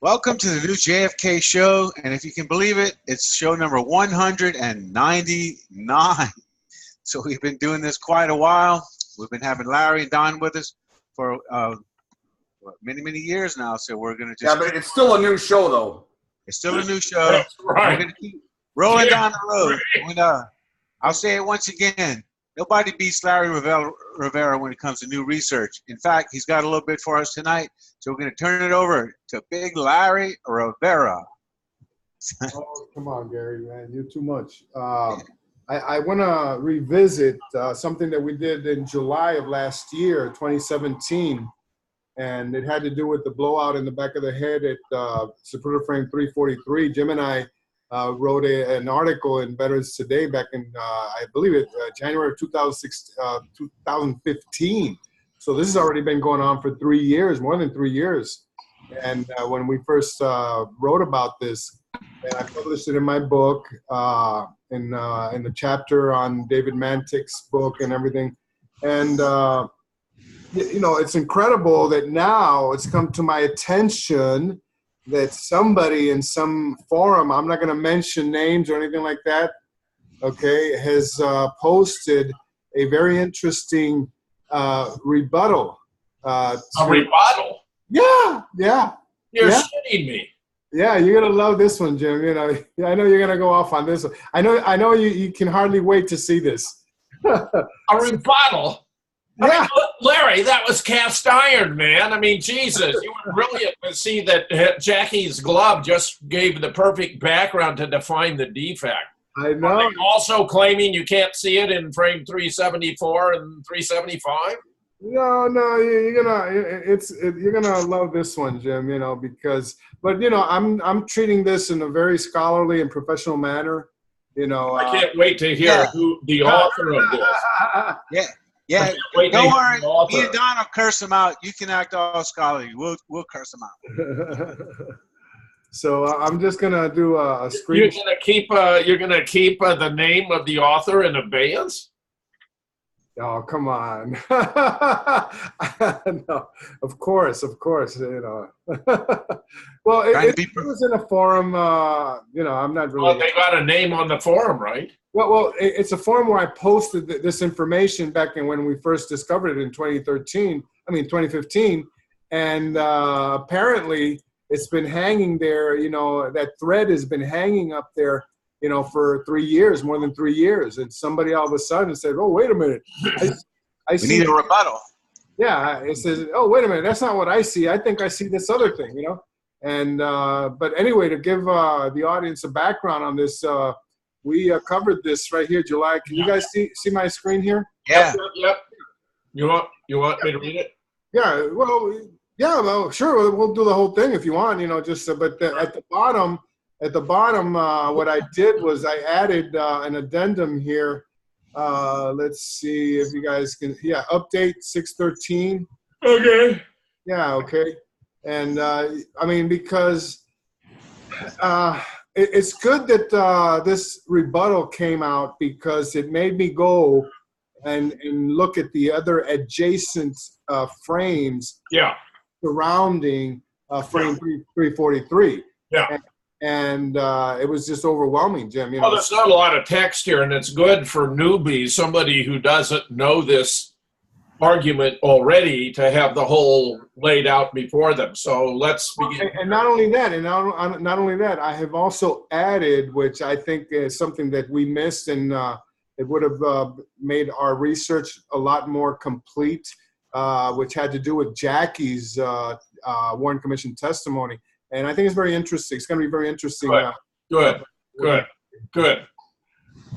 Welcome to the new JFK show, and if you can believe it, it's show number 199. So we've been doing this quite a while. We've been having Larry and Don with us for many years now. So we're going to just... Yeah, but it's still a new show, though. It's still a new show. That's right. We're going to keep rolling down the road. And, I'll say it once again. Nobody beats Larry Rivera when it comes to new research. In fact, he's got a little bit for us tonight. So we're going to turn it over to Big Larry Rivera. Oh, come on, Gary, man. You're too much. I want to revisit something that we did in July of last year, 2017. And it had to do with the blowout in the back of the head at Zapruder Frame 343. Jim and I wrote an article in Veterans Today back in, I believe it, January of 2015. So this has already been going on for 3 years, more than 3 years. And when we first wrote about this, and I published it in my book, in the chapter on David Mantik's book and everything. And, you know, it's incredible that now it's come to my attention that somebody in some forum, I'm not going to mention names or anything like that, okay, has posted a very interesting rebuttal. A rebuttal? Yeah. You're shitting me. Yeah, you're going to love this one, Jim. You know, I know you're going to go off on this one. I know you can hardly wait to see this. A rebuttal? Yeah. I mean, Larry, that was cast iron, man. I mean, Jesus, you were brilliant to see that Jackie's glove just gave the perfect background to define the defect. I know. Are they also claiming you can't see it in frame 374 and 375? No, you're gonna love this one, Jim. You know, but you know, I'm treating this in a very scholarly and professional manner. You know, I can't wait to hear who the author of this. Yeah, don't worry. Me and Don will curse him out. You can act all scholarly. We'll curse him out. So I'm just gonna do a screen. You're gonna keep the name of the author in abeyance? Oh, come on. No, of course, you know. Well, it was in a forum, you know, I'm not really... Well, they got a name on the forum, right? Well, it's a forum where I posted this information back in when we first discovered it in 2015. And apparently it's been hanging there, you know, that thread has been hanging up there, you know, for 3 years, more than 3 years. And somebody all of a sudden said, oh, wait a minute. We need a rebuttal. Yeah, it says, oh, wait a minute, that's not what I see. I think I see this other thing, you know. And but anyway, to give the audience a background on this, we covered this right here, July. Can you guys see my screen here? Yeah. Yep. You want me to read it? Yeah. Well, sure. We'll do the whole thing if you want. You know, just but at the bottom, what I did was I added an addendum here. Let's see if you guys can. Yeah, update 613. Okay. Yeah. Okay. And I mean, because it's good that this rebuttal came out, because it made me go and look at the other adjacent frames surrounding frame 343. Yeah. And it was just overwhelming, Jim. You know? Well, there's not a lot of text here, and it's good for newbies, somebody who doesn't know this argument already, to have the whole laid out before them. So let's begin. And not only that, I have also added, which I think is something that we missed, and it would have made our research a lot more complete, which had to do with Jackie's Warren Commission testimony. And I think it's very interesting. It's going to be very interesting. Good.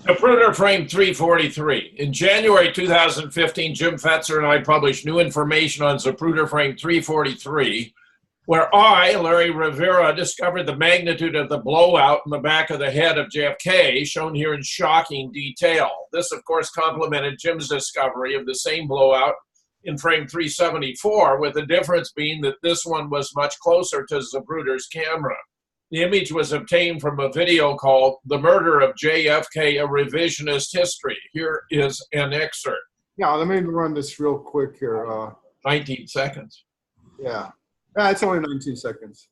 Zapruder Frame 343. In January 2015, Jim Fetzer and I published new information on Zapruder Frame 343, where I, Larry Rivera, discovered the magnitude of the blowout in the back of the head of JFK, shown here in shocking detail. This, of course, complemented Jim's discovery of the same blowout in frame 374, with the difference being that this one was much closer to Zapruder's camera. The image was obtained from a video called The Murder of JFK, A Revisionist History. Here is an excerpt. Yeah, let me run this real quick here. 19 seconds. Yeah. It's only 19 seconds.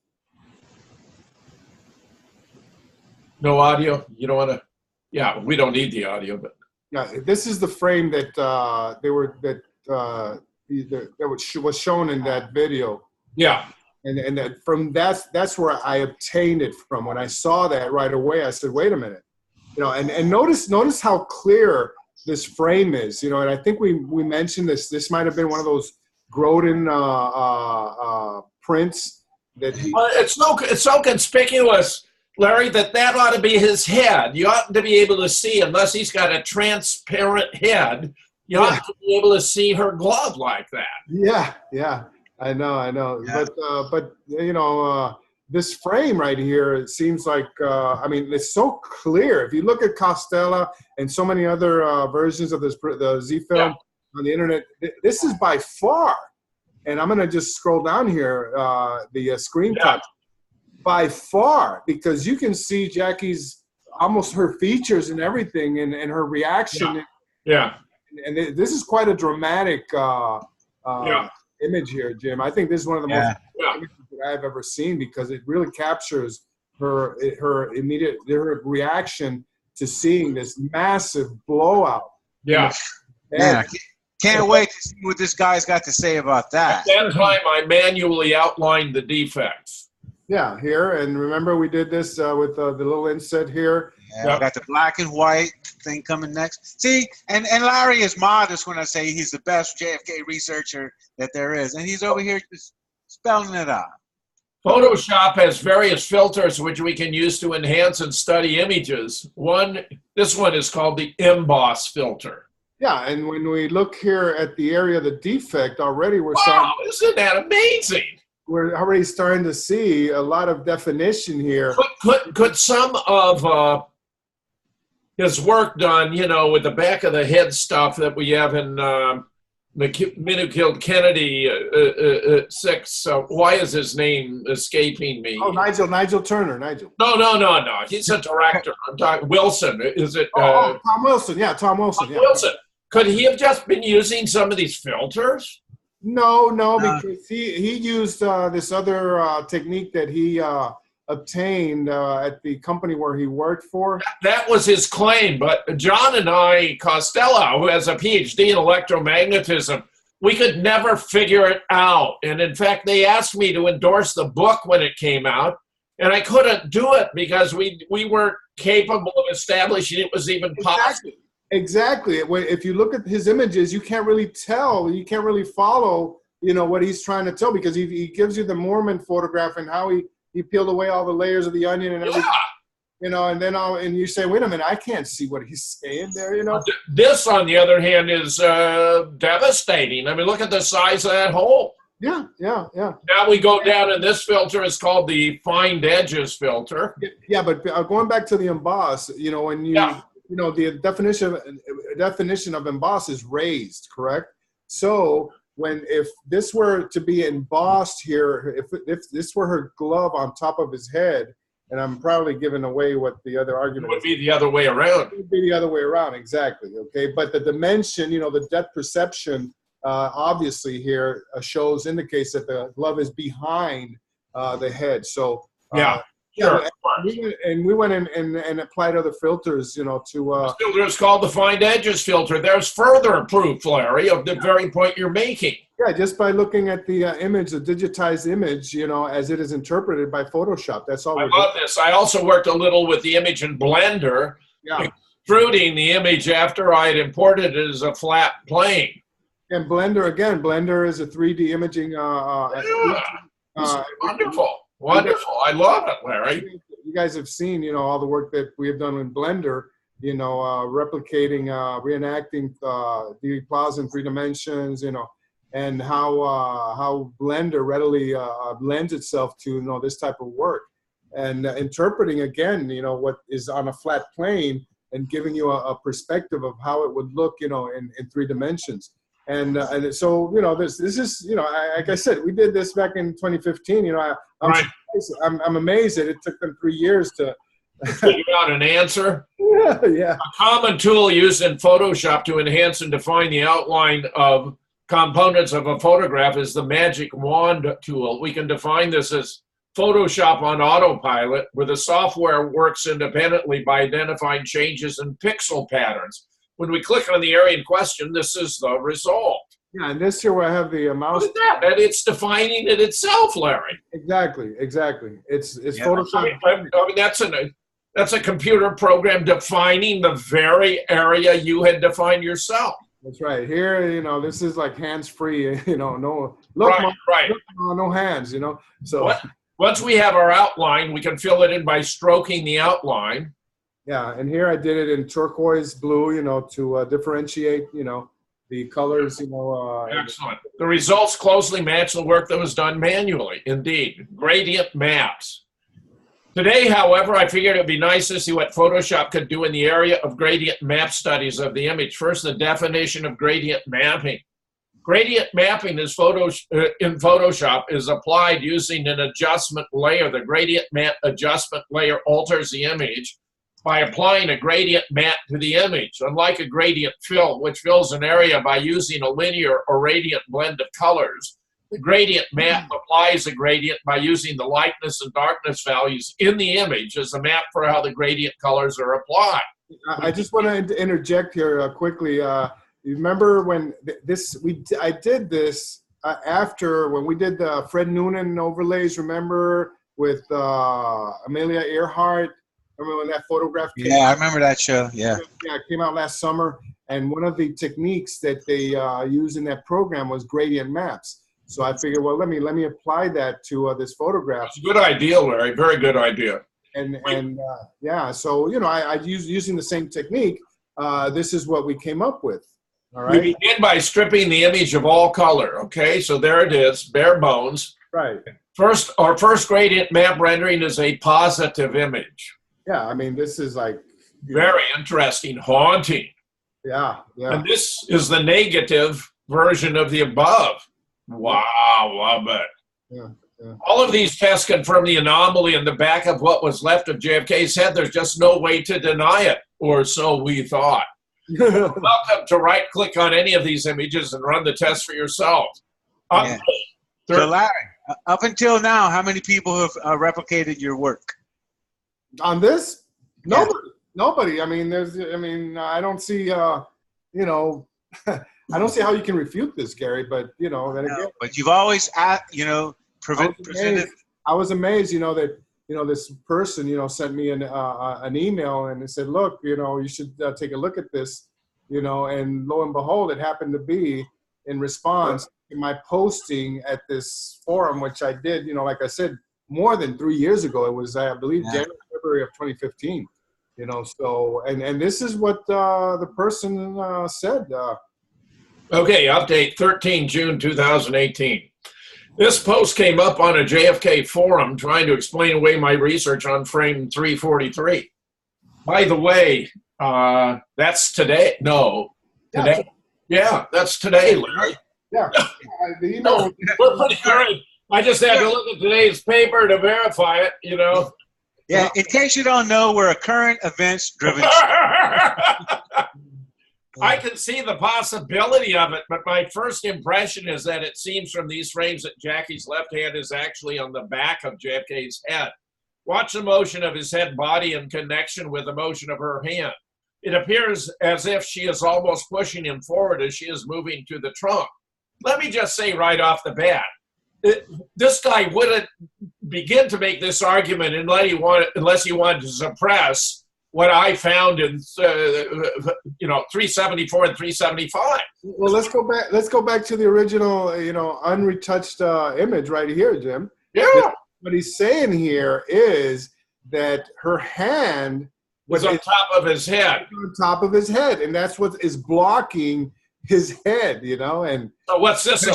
No audio? You don't want to? Yeah, we don't need the audio, but. Yeah, this is the frame that was shown in that video. Yeah. And that's where I obtained it from. When I saw that right away, I said, wait a minute, and notice how clear this frame is, and I think we mentioned this. This might have been one of those Grodin prints that well, it's so conspicuous, Larry, that ought to be his head. You ought to be able to see, unless he's got a transparent head, you ought to be able to see her glove like that. Yeah. I know. Yeah. But this frame right here, it seems like, it's so clear. If you look at Costella and so many other versions of the Z film on the internet, this is by far, and I'm going to just scroll down here, the screen cut, by far, because you can see Jackie's, almost her features and everything and her reaction. Yeah. And this is quite a dramatic image here, Jim. I think this is one of the most images that I've ever seen, because it really captures her reaction to seeing this massive blowout. Yeah. Can't wait to see what this guy's got to say about that. At that time, I manually outlined the defects. Yeah, here, and remember we did this with the little inset here. Yeah, we got the black and white thing coming next. See, and Larry is modest when I say he's the best JFK researcher that there is, and he's over here just spelling it out. Photoshop has various filters which we can use to enhance and study images. This one is called the emboss filter. Yeah, and when we look here at the area of the defect, already isn't that amazing? We're already starting to see a lot of definition here. Could some of his work done, with the back of the head stuff that we have in Men Who Killed Kennedy 6, why is his name escaping me? Oh, Nigel Turner. No. He's a director. I'm talking Wilson. Is it? Tom Wilson. Yeah, Tom Wilson. Wilson. Could he have just been using some of these filters? No, because he used this other technique that he obtained at the company where he worked for. That was his claim, but John and I, Costello, who has a PhD in electromagnetism, we could never figure it out. And in fact, they asked me to endorse the book when it came out, and I couldn't do it because we weren't capable of establishing it was even possible. Exactly. If you look at his images, you can't really tell. You can't really follow, what he's trying to tell, because he gives you the Mormon photograph and how he peeled away all the layers of the onion and everything. And then and you say, wait a minute, I can't see what he's saying there. This, on the other hand, is devastating. I mean, look at the size of that hole. Yeah. Now we go down, and this filter is called the Find Edges filter. Yeah, but going back to the emboss, when you. The definition of emboss is raised, correct? So if this were to be embossed here, if this were her glove on top of his head, and I'm probably giving away what the other argument would be the other way around. It would be the other way around, exactly. Okay, but the dimension, the depth perception, obviously here indicates that the glove is behind the head. So Sure. And we went and applied other filters, to. The filter is called the Find Edges filter. There's further proof, Larry, of the very point you're making. Yeah, just by looking at the image, the digitized image, as it is interpreted by Photoshop. That's all. I love this. I also worked a little with the image in Blender, extruding the image after I had imported it as a flat plane. And Blender is a 3D imaging. Wonderful. Wonderful. I love it, Larry. You guys have seen, all the work that we have done in Blender, replicating, reenacting the plaza in 3 dimensions, and how Blender readily lends itself to, this type of work. And interpreting, again, what is on a flat plane and giving you a perspective of how it would look, in 3 dimensions. And so, this is, like I said, we did this back in 2015. I'm amazed that it took them 3 years to figure out an answer. Yeah. A common tool used in Photoshop to enhance and define the outline of components of a photograph is the magic wand tool. We can define this as Photoshop on autopilot, where the software works independently by identifying changes in pixel patterns. When we click on the area in question, this is the result. Yeah, and this here where I have the mouse. Look at that. And it's defining it itself, Larry. Exactly. It's Yeah. Photoshop. I mean, that's a computer program defining the very area you had defined yourself. That's right. Here, you know, this is like hands-free, you know, no, Right. no hands, you know. So Once we have our outline, we can fill it in by stroking the outline. yeah, and here I did it in turquoise blue, you know, to differentiate, you know, the colors, you know. Excellent. The results closely match the work that was done manually. Indeed. Gradient maps. Today, however, I figured it'd be nice to see what Photoshop could do in the area of gradient map studies of the image. First, the definition of gradient mapping. Gradient mapping in Photoshop is applied using an adjustment layer. The gradient map adjustment layer alters the image by applying a gradient map to the image. Unlike a gradient fill, which fills an area by using a linear or radiant blend of colors, the gradient map applies a gradient by using the lightness and darkness values in the image as a map for how the gradient colors are applied. I just want to interject here quickly. You remember when I did this after when we did the Fred Noonan overlays, remember, with Amelia Earhart? Remember when that photograph came Yeah, out? I remember that show. Yeah. Yeah, it came out last summer. And one of the techniques that they used in that program was gradient maps. So I figured, well, let me apply that to this photograph. It's a good idea, Larry. Very good idea. And yeah, so, you know, I using the same technique. This is what we came up with. All right. We begin by stripping the image of all color. Okay, so there it is, bare bones. Right. Our first gradient map rendering is a positive image. Yeah, I mean, this is like Very interesting, haunting. Yeah. And this is the negative version of the above. Wow, love it. Yeah. All of these tests confirm the anomaly in the back of what was left of JFK's head. There's just no way to deny it, or so we thought. Welcome to right-click on any of these images and run the test for yourself. Yeah. So Larry, up until now, how many people have replicated your work? On this? Yeah. Nobody. I mean, I don't see, I don't see how you can refute this, Gary, but, you know, then again. But you've always, presented. I was amazed, that this person, sent me an email and it said, look, you should take a look at this, and lo and behold, it happened to be in response to my posting at this forum, which I did, like I said, more than 3 years ago. It was, I believe, January, February of 2015, so, and this is what the person said. Okay, update 13 June 2018. This post came up on a JFK forum trying to explain away my research on frame 343. By the way, that's today. No, today. Yeah, that's today, Larry. Yeah. We're pretty good. I just had to look at today's paper to verify it, Yeah, in case you don't know, we're a current events driven. I can see the possibility of it, but my first impression is that it seems from these frames that Jackie's left hand is actually on the back of JFK's head. Watch the motion of his head body in connection with the motion of her hand. It appears as if she is almost pushing him forward as she is moving to the trunk. Let me just say right off the bat, this guy wouldn't begin to make this argument unless he wanted to suppress what I found in 374 and 375. Well, let's go back. Let's go back to the original, unretouched image right here, Jim. Yeah. What he's saying here is that her hand was on top of his head. On top of his head, and that's what is blocking his head, and so what's this, a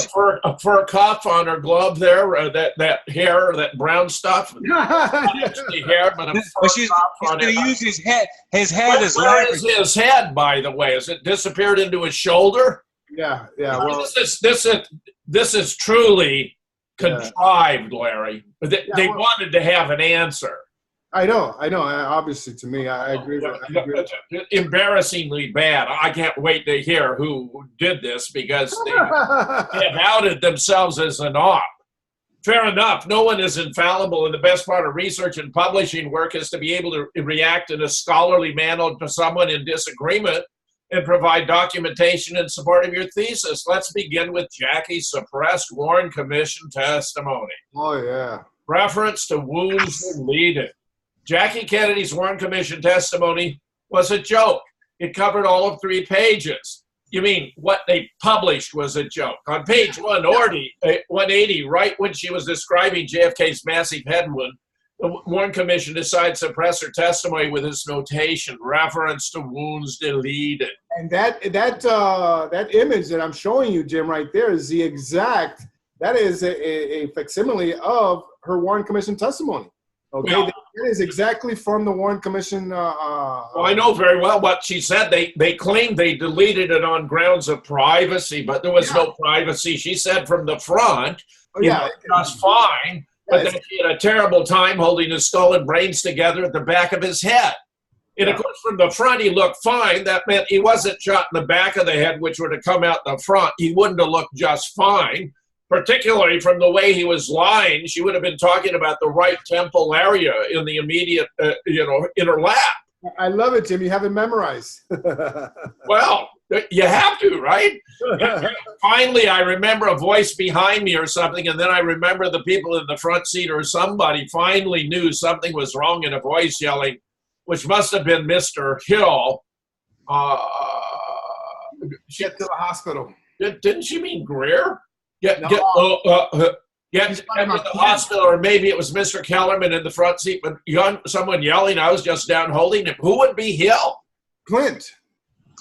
fur cuff on her glove there, that hair, that brown stuff? Actually hair, but she's going to use his head as leverage. Where is his head, by the way? Has it disappeared into his shoulder? Yeah. Well, this is truly contrived, Larry. They wanted to have an answer. I know. Obviously, to me, I agree with that. Embarrassingly bad. I can't wait to hear who did this because they have outed themselves as an op. Fair enough. No one is infallible, and the best part of research and publishing work is to be able to react in a scholarly manner to someone in disagreement and provide documentation in support of your thesis. Let's begin with Jackie's suppressed Warren Commission testimony. Oh, yeah. Reference to wounds deleted. Jackie Kennedy's Warren Commission testimony was a joke. It covered all of 3 pages. You mean what they published was a joke? On page 180, right when she was describing JFK's massive head wound, the Warren Commission decided to suppress her testimony with this notation, reference to wounds deleted. And that image that I'm showing you, Jim, right there is the exact, that is a facsimile of her Warren Commission testimony. Okay, Well, that is exactly from the Warren Commission. Well, I know very well what she said. They claimed they deleted it on grounds of privacy, but there was no privacy. She said from the front, just fine, but then she had a terrible time holding his skull and brains together at the back of his head. And of course, from the front, he looked fine. That meant he wasn't shot in the back of the head, which would have come out the front. He wouldn't have looked just fine. Particularly from the way he was lying, she would have been talking about the right temple area in the immediate, in her lap. I love it, Jim. You have it memorized. Well, you have to, right? Finally, I remember a voice behind me or something, and then I remember the people in the front seat or somebody finally knew something was wrong in a voice yelling, which must have been Mr. Hill. Get to the hospital. Didn't she mean Greer? Get to the hospital, or maybe it was Mr. Kellerman in the front seat, but someone yelling, I was just down holding him. Who would be Hill? Clint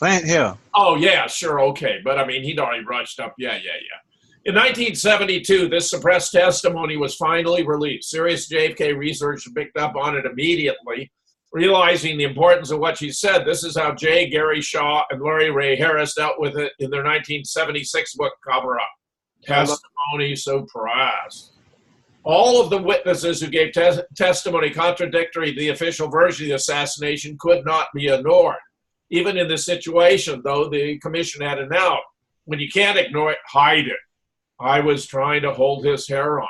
Hill. Oh, yeah, sure, okay. But, I mean, he'd already rushed up. Yeah. In 1972, this suppressed testimony was finally released. Serious JFK research picked up on it immediately, realizing the importance of what she said. This is how J. Gary Shaw and Larry Ray Harris dealt with it in their 1976 book, Cover Up. Testimony suppressed. All of the witnesses who gave testimony contradictory to the official version of the assassination could not be ignored. Even in this situation, though, the commission had an out. When you can't ignore it, hide it. I was trying to hold his hair on.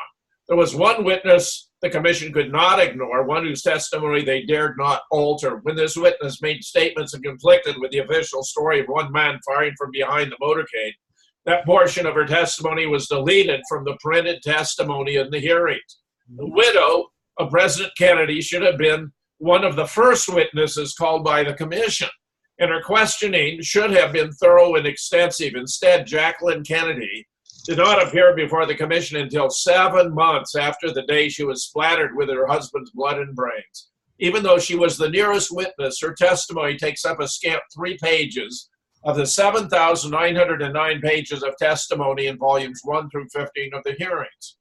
There was one witness the commission could not ignore, one whose testimony they dared not alter. When this witness made statements that conflicted with the official story of one man firing from behind the motorcade, that portion of her testimony was deleted from the printed testimony in the hearings. The widow of President Kennedy should have been one of the first witnesses called by the commission, and her questioning should have been thorough and extensive. Instead, Jacqueline Kennedy did not appear before the commission until 7 months after the day she was splattered with her husband's blood and brains. Even though she was the nearest witness, her testimony takes up a scant 3 pages of the 7,909 pages of testimony in volumes 1 through 15 of the hearings.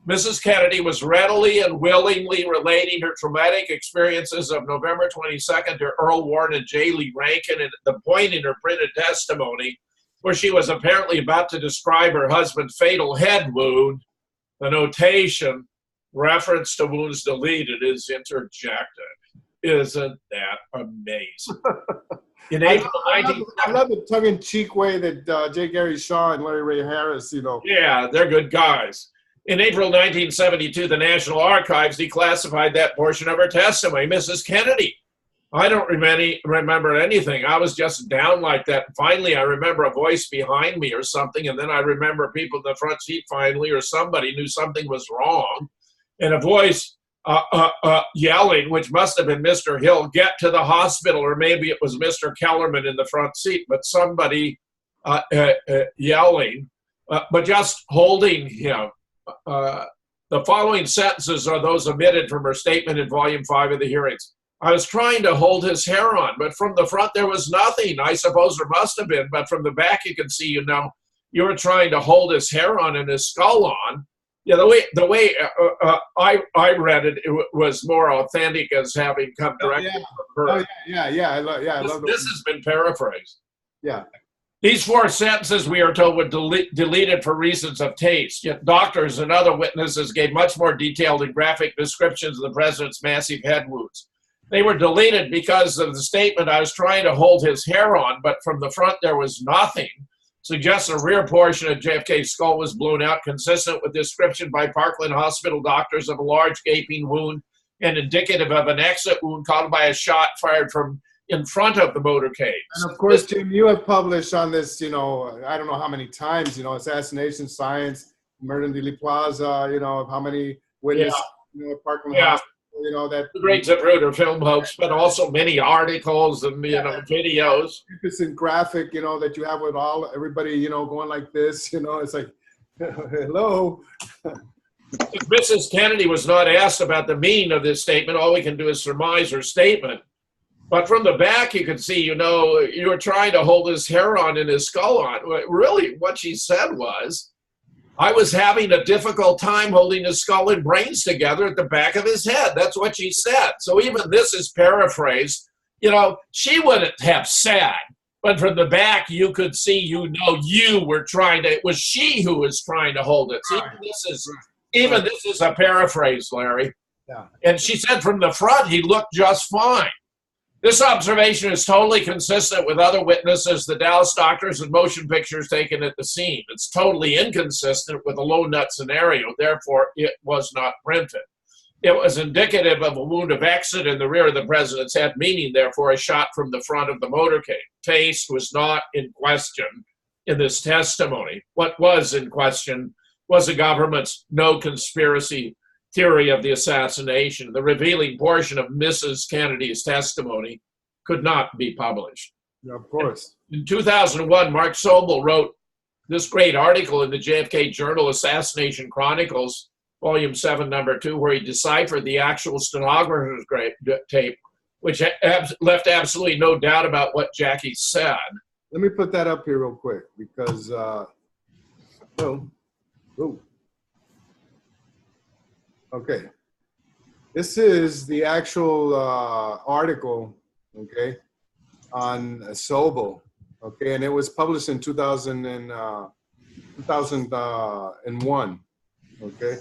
Mrs. Kennedy was readily and willingly relating her traumatic experiences of November 22nd to Earl Warren and J. Lee Rankin, at the point in her printed testimony where she was apparently about to describe her husband's fatal head wound. The notation, reference to wounds deleted, is interjected. Isn't that amazing? In April I love the tongue-in-cheek way that J. Gary Shaw and Larry Ray Harris, Yeah, they're good guys. In April 1972, the National Archives declassified that portion of her testimony. Mrs. Kennedy, I don't remember anything. I was just down like that. Finally, I remember a voice behind me or something, and then I remember people in the front seat finally, or somebody knew something was wrong, and a voice yelling, which must have been Mr. Hill, get to the hospital, or maybe it was Mr. Kellerman in the front seat, but somebody yelling, but just holding him. The following sentences are those omitted from her statement in Volume 5 of the hearings. I was trying to hold his hair on, but from the front there was nothing. I suppose there must have been, but from the back you can see, you were trying to hold his hair on and his skull on. Yeah, the way I read it, it was more authentic as having come directly from her. Oh, yeah. I love this has been paraphrased. Yeah. These 4 sentences, we are told, were deleted for reasons of taste. Yet doctors and other witnesses gave much more detailed and graphic descriptions of the president's massive head wounds. They were deleted because of the statement, I was trying to hold his hair on, but from the front there was nothing. suggests the rear portion of JFK's skull was blown out, consistent with description by Parkland Hospital doctors of a large gaping wound and indicative of an exit wound caused by a shot fired from in front of the motorcade. And of course, Jim, you have published on this, I don't know how many times, assassination science, murder in Dealey Plaza, how many witnesses, Parkland Hospital, that. The great Zapruder film hoax, but also many articles and, videos. Magnificent graphic, that you have with everybody, going like this, it's like, hello. If Mrs. Kennedy was not asked about the meaning of this statement, all we can do is surmise her statement. But from the back, you can see, you were trying to hold his hair on and his skull on. Really, what she said was, I was having a difficult time holding his skull and brains together at the back of his head. That's what she said. So even this is paraphrased. She wouldn't have said, but from the back, you could see, you were trying to, it was she who was trying to hold it. So even this is a paraphrase, Larry. Yeah. And she said from the front, he looked just fine. This observation is totally consistent with other witnesses, the Dallas doctors, and motion pictures taken at the scene. It's totally inconsistent with the low nut scenario. Therefore, it was not printed. It was indicative of a wound of exit in the rear of the president's head, meaning, therefore, a shot from the front of the motorcade. Taste was not in question in this testimony. What was in question was the government's no conspiracy theory of the assassination. The revealing portion of Mrs. Kennedy's testimony could not be published. Yeah, of course. In 2001, Mark Sobel wrote this great article in the JFK Journal, Assassination Chronicles, Volume 7, Number 2, where he deciphered the actual stenographer's tape, which left absolutely no doubt about what Jackie said. Let me put that up here real quick because, okay. This is the actual article, okay, on Sobel, okay, and it was published in 2001, okay,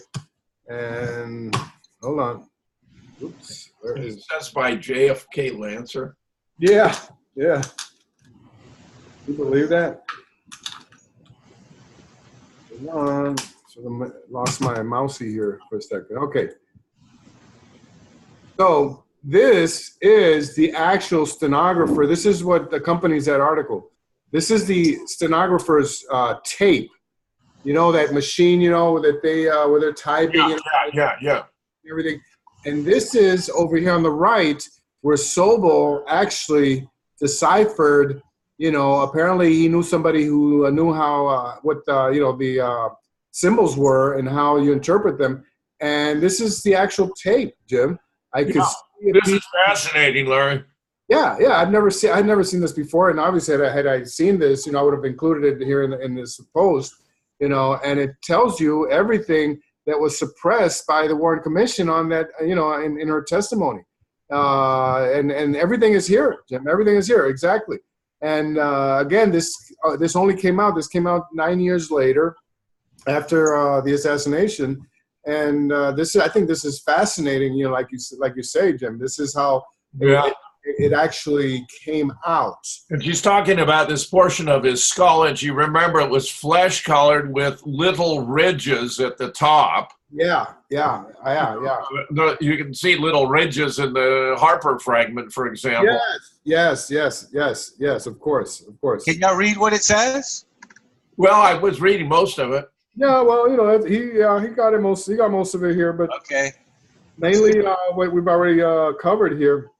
and hold on. Oops. That's by JFK Lancer. Yeah. You believe that? Hold on. So I lost my mousey here for a second. Okay. So this is the actual stenographer. This is what accompanies that article. This is the stenographer's tape. That machine, that they where they're typing. Yeah. Everything. And this is over here on the right where Sobel actually deciphered. Apparently he knew somebody who knew how what the symbols were and how you interpret them. And this is the actual tape, Jim. I could see it. This is fascinating, Larry. Yeah. I'd never seen this before, and obviously had I seen this, I would have included it here in this post, and it tells you everything that was suppressed by the Warren Commission on that, in her testimony, and everything is here, Jim. Everything is here exactly. And again, this only came out. This came out 9 years later, after the assassination. And I think this is fascinating. Like you say, Jim. This is how it actually came out. And she's talking about this portion of his skull, and you remember it was flesh colored with little ridges at the top. Yeah. You can see little ridges in the Harper fragment, for example. Yes. Of course. Can y'all read what it says? Well, I was reading most of it. Yeah, well, he got it most. He got most of it here, but okay. Mainly what we've already covered here.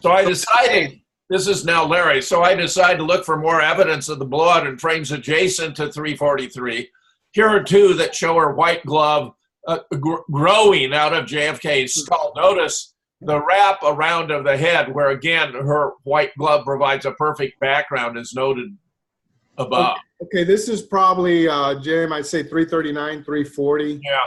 So I decided, this is now Larry, so I decided to look for more evidence of the blood and frames adjacent to 343. Here are two that show her white glove growing out of JFK's skull. Notice the wrap around of the head where, again, her white glove provides a perfect background as noted above. Okay, this is probably, Jim, I'd say 339, 340. Yeah.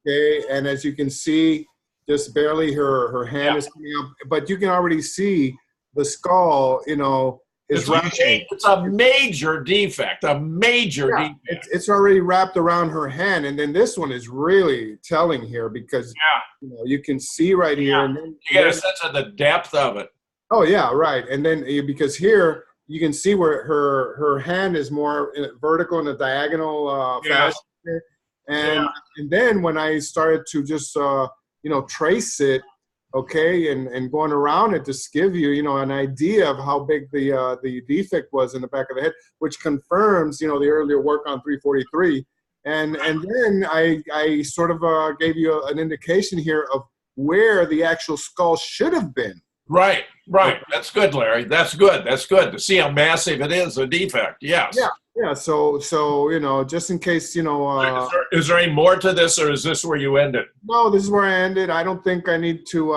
Okay, and as you can see, just barely her hand is coming up, but you can already see the skull, is wrapped. It's a major defect, defect. It's already wrapped around her hand, and then this one is really telling here because you can see right here. And then, you get a sense of the depth of it. Oh, yeah, right. And then because here, you can see where her hand is more vertical in a diagonal fashion. And then when I started to just trace it, okay, and going around it, just give you an idea of how big the defect was in the back of the head, which confirms the earlier work on 343. And then I sort of gave you an indication here of where the actual skull should have been. Right. That's good, Larry. That's good to see how massive it is, a defect. Yes. Yeah. So just in case, is there any more to this, or is this where you ended? No, this is where I ended. I don't think I need to,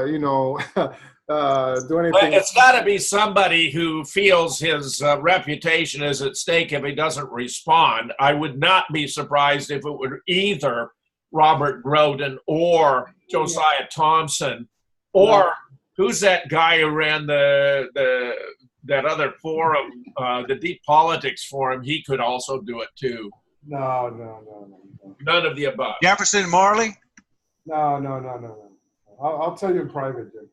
do anything. It's got to be somebody who feels his reputation is at stake if he doesn't respond. I would not be surprised if it were either Robert Groden or Josiah Thompson, or who's that guy who ran that other forum, the Deep Politics Forum? He could also do it too. No. None of the above. Jefferson Marley? No. I'll tell you in private, Jim.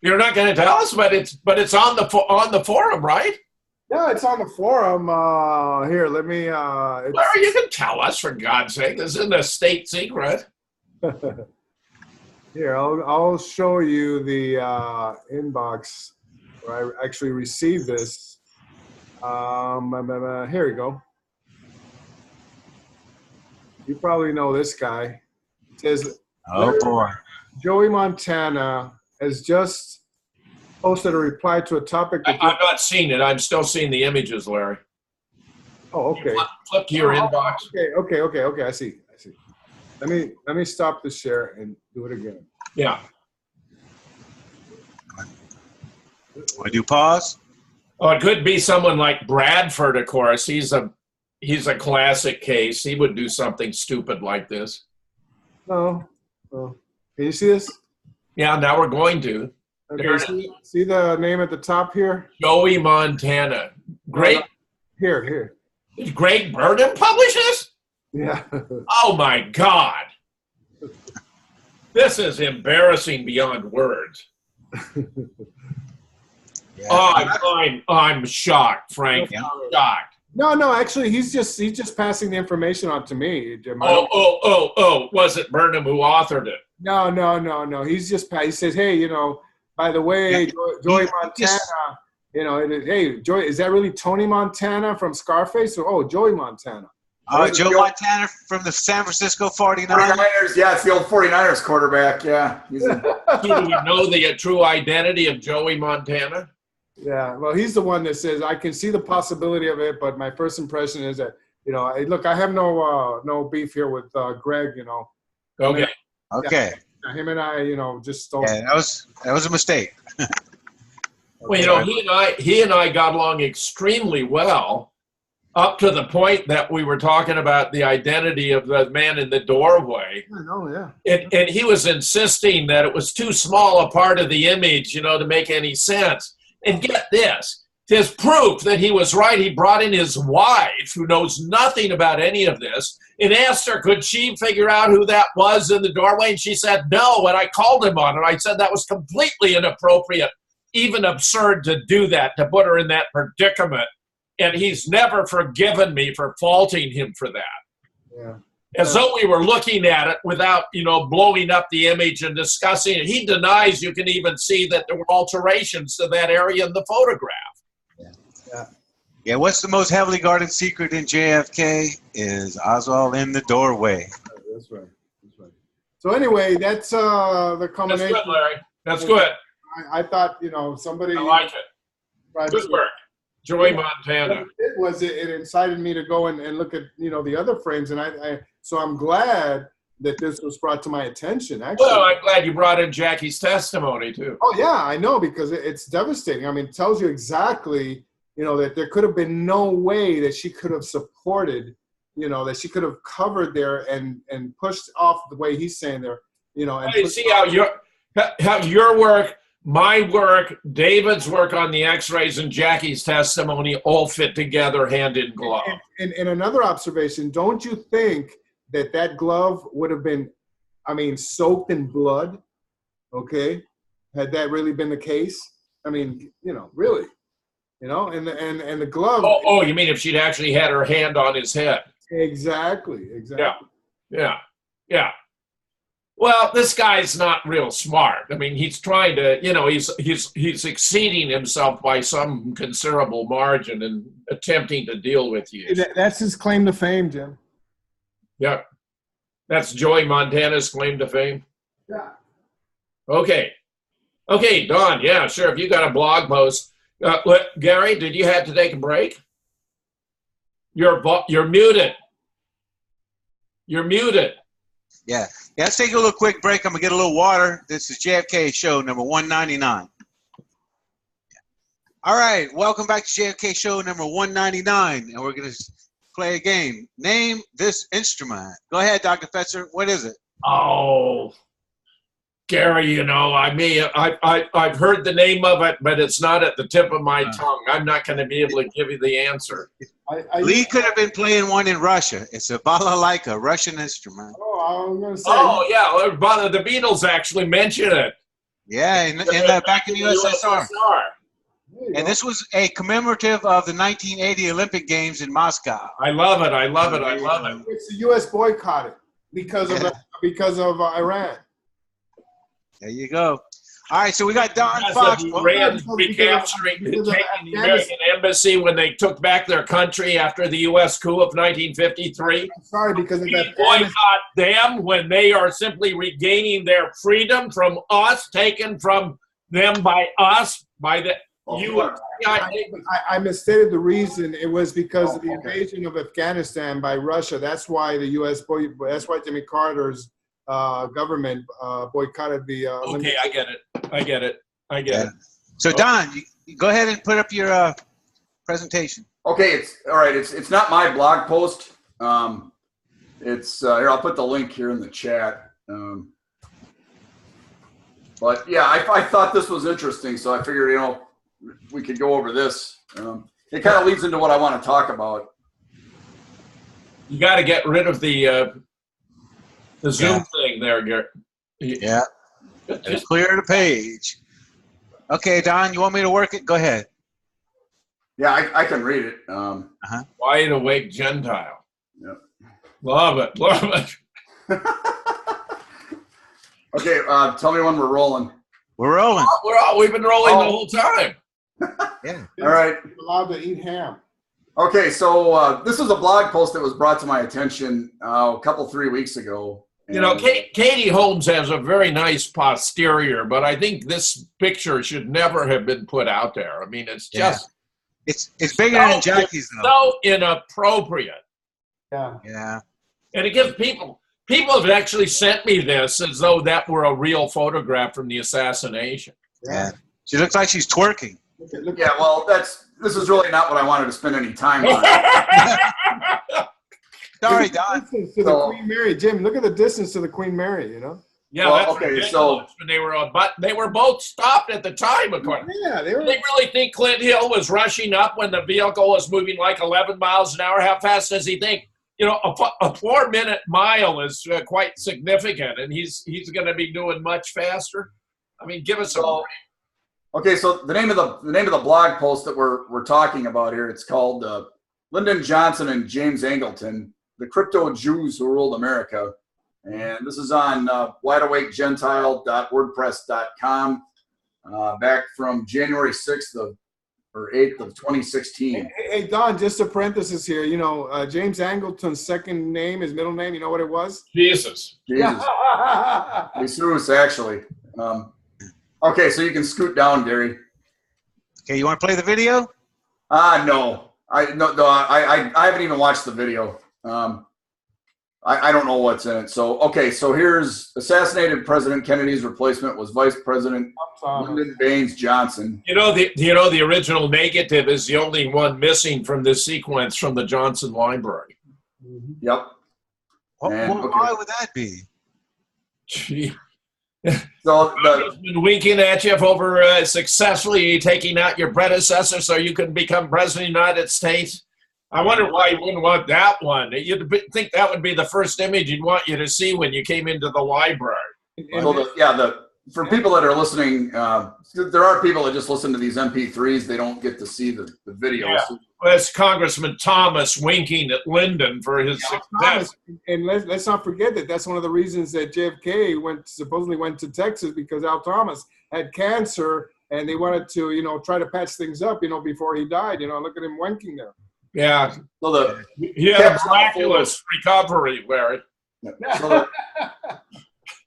You're not going to tell us, but it's on the forum, right? Yeah, it's on the forum. Here, let me. Larry, you can tell us, for God's sake. This isn't a state secret. Here, I'll show you the inbox where I actually received this. Here we go. You probably know this guy. It says, oh boy, Joey Montana has just posted a reply to a topic. I'm not seeing it. I'm still seeing the images, Larry. Oh, okay. Flip to your inbox. Okay. I see. Let me stop the share and do it again. Yeah. Want to do pause? Oh, it could be someone like Bradford, of course. He's a classic case. He would do something stupid like this. No. Can you see this? Yeah, now we're going to. Okay, see the name at the top here? Joey Montana. Great. Here. Did Greg Burnham publish this? Yeah. Oh, my God. This is embarrassing beyond words. Yeah. Oh, I'm shocked, Frank. Yeah. I'm shocked. No. Actually, he's just passing the information on to me, Jim. Oh! Was it Burnham who authored it? No. He says, hey, by the way, Joey Montana. Hey, Joey, is that really Tony Montana from Scarface? Or Joey Montana? Joe Montana from the San Francisco 49ers. 49ers, yeah, it's the old 49ers quarterback, yeah. Do we know the true identity of Joey Montana? Yeah, well, he's the one that says, I can see the possibility of it, but my first impression is that, look, I have no beef here with Greg, Okay. Okay. Yeah, him and I, just don't. Yeah, that was a mistake. Well, he and I got along extremely well, up to the point that we were talking about the identity of the man in the doorway. I know, yeah. And he was insisting that it was too small a part of the image, to make any sense. And get this, his proof that he was right, he brought in his wife, who knows nothing about any of this, and asked her, could she figure out who that was in the doorway? And she said no, and I called him on it. I said that was completely inappropriate, even absurd to do that, to put her in that predicament. And he's never forgiven me for faulting him for that. Yeah. As though we were looking at it without, blowing up the image and discussing it. He denies you can even see that there were alterations to that area in the photograph. Yeah, what's the most heavily guarded secret in JFK is Oswald in the doorway. That's right. So anyway, that's the combination. That's good, Larry. That's good. I thought, somebody. I like it. Good work. Joey Montana. It incited me to go and look at, the other frames. And so I'm glad that this was brought to my attention, actually. Well, I'm glad you brought in Jackie's testimony, too. Oh, yeah, I know, because it's devastating. I mean, it tells you exactly, that there could have been no way that she could have supported, that she could have covered there and pushed off the way he's saying there, And you see how your work, my work, David's work on the x-rays, and Jackie's testimony all fit together hand in glove. And another observation, don't you think that glove would have been, soaked in blood, okay? Had that really been the case? Really? You know, and the glove. Oh, you mean if she'd actually had her hand on his head? Exactly. Yeah. Well, this guy's not real smart. I mean, he's trying to, he's exceeding himself by some considerable margin and attempting to deal with you. That's his claim to fame, Jim. Yeah. That's Joey Montana's claim to fame? Yeah. Okay, Don, yeah, sure. If you got a blog post. Gary, did you have to take a break? You're muted. You're muted. Yeah. Let's take a little quick break. I'm going to get a little water. This is JFK Show number 199. All right. Welcome back to JFK Show number 199. And we're going to play a game. Name this instrument. Go ahead, Dr. Fetzer. What is it? Oh, Gary, I've heard the name of it, but it's not at the tip of my tongue. I'm not going to be able to give you the answer. Lee could have been playing one in Russia. It's a balalaika, Russian instrument. Oh, I was going to say. Oh, yeah. The Beatles actually mentioned it. Yeah, back in the USSR. And this was a commemorative of the 1980 Olympic Games in Moscow. I love it. It's the U.S. boycotted because of Iran. There you go. All right, so we got Don Fox. Iran recapturing, taking the American embassy when they took back their country after the U.S. coup of 1953. I'm sorry, because of that. Boycott them when they are simply regaining their freedom from us, taken from them by us, by the U.S. I misstated the reason. It was because of the invasion of Afghanistan by Russia. That's why the U.S. That's why Jimmy Carter's government boycotted the Olympics. Okay, I get it. So Don, you go ahead and put up your presentation. Okay, it's all right. It's not my blog post. It's here. I'll put the link here in the chat. But yeah, I thought this was interesting, so I figured we could go over this. It kind of leads into what I want to talk about. You got to get rid of the Zoom thing there, Gary. Yeah. Just clear the page. Okay, Don, you want me to work it? Go ahead. Yeah, I can read it. Wide awake Gentile. Yep. Love it. Okay, tell me when we're rolling. We're rolling. We've been rolling the whole time. Yeah. All right. You're allowed to eat ham. Okay, so this is a blog post that was brought to my attention a couple, 3 weeks ago. Katie Holmes has a very nice posterior, but I think this picture should never have been put out there. I mean, it's just it's bigger than Jackie's though. So inappropriate. Yeah. And it gives people have actually sent me this as though that were a real photograph from the assassination. Yeah. She looks like she's twerking. Yeah, well, this is really not what I wanted to spend any time on. Sorry, Don. Distance to the Queen Mary, Jim. Look at the distance to the Queen Mary. Yeah, well, that's ridiculous. They were both stopped at the time. Yeah, they really think Clint Hill was rushing up when the vehicle was moving like 11 miles an hour? How fast does he think? A 4-minute mile is quite significant, and he's going to be doing much faster. I mean, give us a break. Okay, so the name of the blog post that we're talking about here, it's called Lyndon Johnson and James Angleton, the Crypto Jews Who Ruled America. And this is on wideawakegentile.wordpress.com back from January 6th or 8th of 2016. Hey, Don, just a parenthesis here. James Angleton's second name, his middle name, you know what it was? Jesus. Jesus, actually. Okay, so you can scoot down, Gary. Okay, you want to play the video? No. I haven't even watched the video. I don't know what's in it. So here's assassinated President Kennedy's replacement was Vice President Lyndon Baines Johnson. The original negative is the only one missing from this sequence from the Johnson Library. Yep. Why would that be? Gee. So I've been winking at you over successfully taking out your predecessor so you can become president of the United States. I wonder why you wouldn't want that one. You'd think that would be the first image you'd want you to see when you came into the library. So for people that are listening, there are people that just listen to these MP3s. They don't get to see the videos. Yeah. Well, that's Congressman Thomas winking at Lyndon for his success. Thomas, and let's not forget that that's one of the reasons that JFK supposedly went to Texas, because Al Thomas had cancer and they wanted to, try to patch things up, before he died. Look at him winking there. Yeah. So he had a miraculous recovery, Larry.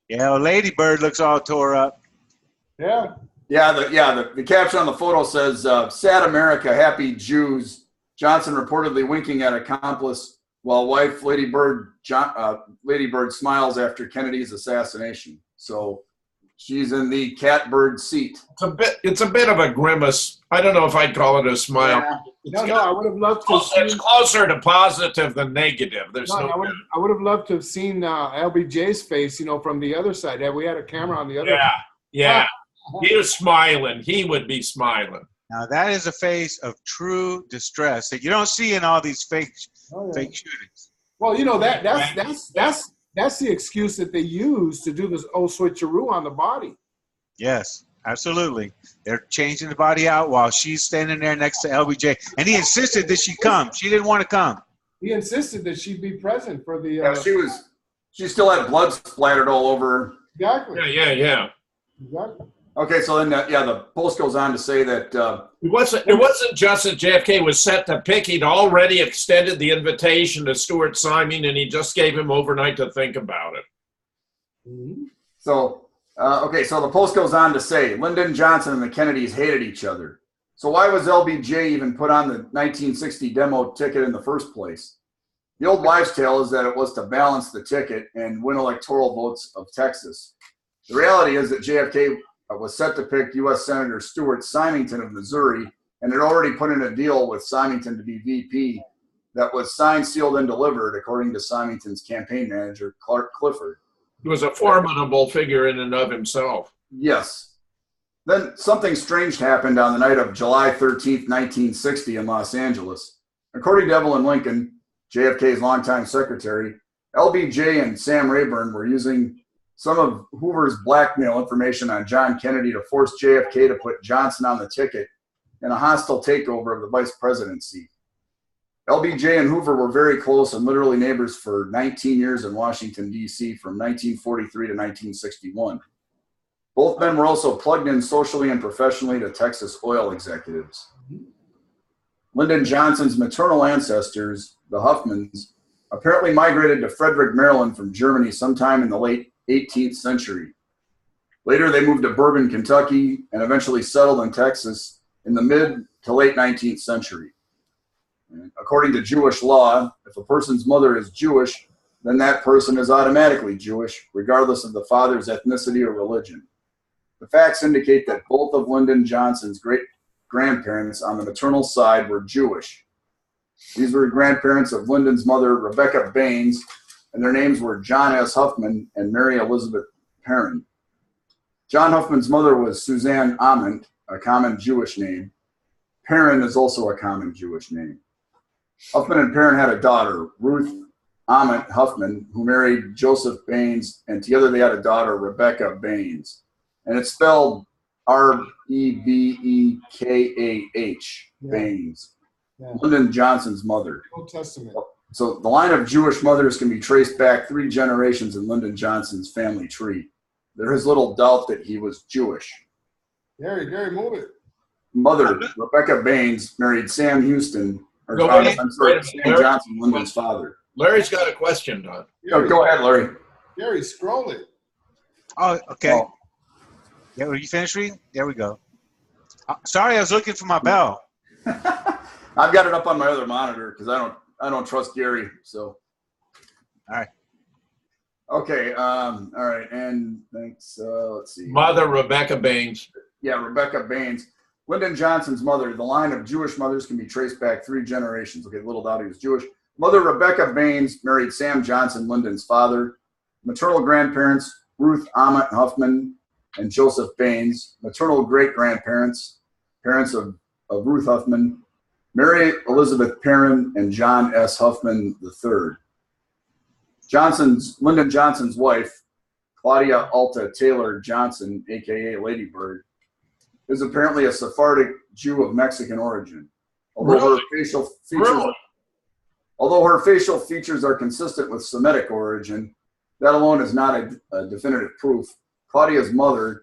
Yeah, Lady Bird looks all tore up. Yeah. The caption on the photo says, "Sad America, happy Jews." Johnson reportedly winking at accomplice while wife Lady Bird smiles after Kennedy's assassination. So she's in the catbird seat. It's a bit of a grimace. I don't know if I'd call it a smile. Yeah. No, I would have loved to. It's closer to positive than negative. I would have loved to have seen LBJ's face, from the other side. We had a camera on the other. Yeah. He was smiling. He would be smiling. Now that is a face of true distress that you don't see in all these fake shootings. Well, that's the excuse that they use to do this old switcheroo on the body. Yes, absolutely. They're changing the body out while she's standing there next to LBJ, and he insisted that she come. She didn't want to come. He insisted that she be present for the. She still had blood splattered all over her. Exactly. Yeah. Exactly. Okay, so then the post goes on to say that it wasn't just that JFK was set to pick. He'd already extended the invitation to Stuart Simon, and he just gave him overnight to think about it. Mm-hmm. So the post goes on to say Lyndon Johnson and the Kennedys hated each other. So why was LBJ even put on the 1960 demo ticket in the first place? The old wives' tale is that it was to balance the ticket and win electoral votes of Texas. The reality is that JFK was set to pick U.S. Senator Stuart Symington of Missouri and had already put in a deal with Symington to be VP that was signed, sealed, and delivered, according to Symington's campaign manager, Clark Clifford. He was a formidable figure in and of himself. Yes. Then something strange happened on the night of July 13th, 1960 in Los Angeles. According to Evelyn Lincoln, JFK's longtime secretary, LBJ and Sam Rayburn were using some of Hoover's blackmail information on John Kennedy to force JFK to put Johnson on the ticket in a hostile takeover of the vice presidency. LBJ and Hoover were very close and literally neighbors for 19 years in Washington, D.C. from 1943 to 1961. Both men were also plugged in socially and professionally to Texas oil executives. Lyndon Johnson's maternal ancestors, the Huffmans, apparently migrated to Frederick, Maryland from Germany sometime in the late 18th century. Later, they moved to Bourbon, Kentucky, and eventually settled in Texas in the mid to late 19th century. And according to Jewish law, if a person's mother is Jewish, then that person is automatically Jewish, regardless of the father's ethnicity or religion. The facts indicate that both of Lyndon Johnson's great-grandparents on the maternal side were Jewish. These were grandparents of Lyndon's mother, Rebecca Baines, and their names were John S. Huffman and Mary Elizabeth Perrin. John Huffman's mother was Suzanne Ament, a common Jewish name. Perrin is also a common Jewish name. Huffman and Perrin had a daughter, Ruth Ament Huffman, who married Joseph Baines, and together they had a daughter, Rebecca Baines. And it's spelled R-E-B-E-K-A-H, Baines. Yeah. Lyndon Johnson's mother. Old Testament. So the line of Jewish mothers can be traced back 3 generations in Lyndon Johnson's family tree. There is little doubt that he was Jewish. Gary, move it. Mother, Rebecca Baines, married Sam Houston, Sam Johnson, Lyndon's father. Larry's got a question, Don. Go ahead, Larry. Gary, scroll it. Oh, okay. Oh. Yeah, were you finished reading? There we go. Sorry, I was looking for my bell. I've got it up on my other monitor because I don't trust Gary. So. All right. Okay. All right. And thanks. Let's see. Mother Rebecca Baines. Yeah, Rebecca Baines. Lyndon Johnson's mother. The line of Jewish mothers can be traced back 3 generations. Okay, little doubt he was Jewish. Mother Rebecca Baines married Sam Johnson, Lyndon's father. Maternal grandparents, Ruth Ament Huffman and Joseph Baines. Maternal great-grandparents, parents of Ruth Huffman, Mary Elizabeth Perrin and John S. Huffman III. Lyndon Johnson's wife, Claudia Alta Taylor Johnson, aka Lady Bird, is apparently a Sephardic Jew of Mexican origin. Although her facial features are consistent with Semitic origin, that alone is not a definitive proof. Claudia's mother,